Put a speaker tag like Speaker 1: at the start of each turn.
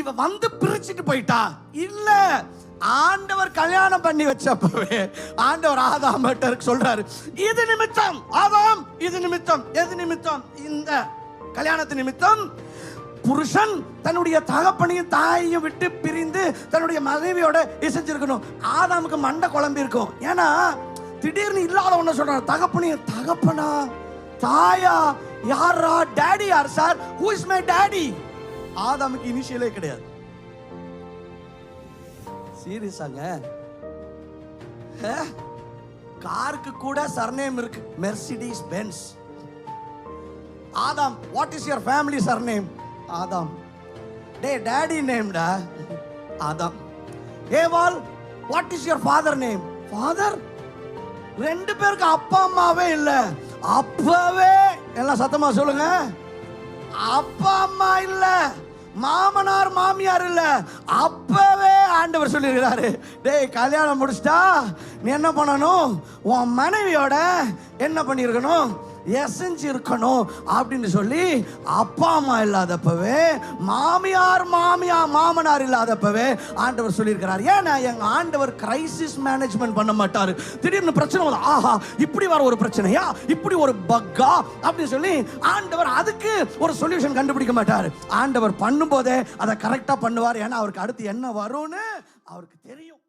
Speaker 1: இவ வந்து பிரிச்சுட்டு போயிட்டா. இல்ல, ஆண்டவர் கல்யாணம் பண்ணி வச்சப்பவே ஆண்டவர் ஆதாம்கிட்ட சொல்றாரு, இது நிமித்தம் ஆதாம், இது நிமித்தம். எது நிமித்தம்? இந்த கல்யாணத்து நிமித்தம் புருஷன் தன்னுடைய தகப்பனையும் தாயையும் விட்டு பிரிந்து தன்னுடைய மனைவியோட இசைஞ்சிருக்கணும். ஆதாமுக்கு மண்டை குழம்பி இருக்கும். ஏன்னா திடீர்னு இல்லாத ஒண்ணு சொல்றாரு, தகப்பனையும். தகப்பனா, தாயா, யாரா? டாடி யார் sir? Who is my daddy? ஆதாமுக்கு இனிஷியலே கிடையாது. சீரியஸாங்க, காருக்கு கூட சர்நேம் இருக்கு, Mercedes Benz. Adam, what is your family surname? Adam. டே, டாடி நேம்டா ஆதாம். ஏவாள், what is your father name? Father. ரெண்டு பேருக்கு அப்பா அம்மாவே இல்ல. அப்பவே எல்லாம் சத்தமா சொல்லுங்க, அப்பா அம்மா இல்ல, மாமனார் மாமியார் இல்ல. அப்பவே ஆண்டவர் சொல்லியிருக்கிறாரு, டேய் கல்யாணம் முடிச்சிட்டா நீ என்ன பண்ணணும்? உன் மனைவியோட என்ன பண்ணிருக்கணும்? எசைஞ்சு இருக்கணும் அப்படின்னு சொல்லி, அப்பா அம்மா இல்லாதப்பவே, மாமனார் இல்லாதப்பவே ஆண்டவர் சொல்லியிருக்கிறார். ஏன்னா எங்க ஆண்டவர் கிரைசிஸ் மேனேஜ்மெண்ட் பண்ண மாட்டாரு. திடீர்னு பிரச்சனை வரும், ஆஹா இப்படி வர ஒரு பிரச்சனையா, இப்படி ஒரு பக்கா அப்படின்னு சொல்லி ஆண்டவர் அதுக்கு ஒரு சொல்யூஷன் கண்டுபிடிக்க மாட்டாரு. ஆண்டவர் பண்ணும்போதே அதை கரெக்டா பண்ணுவார். ஏன்னா அவருக்கு அடுத்து என்ன வரும்னு அவருக்கு தெரியும்.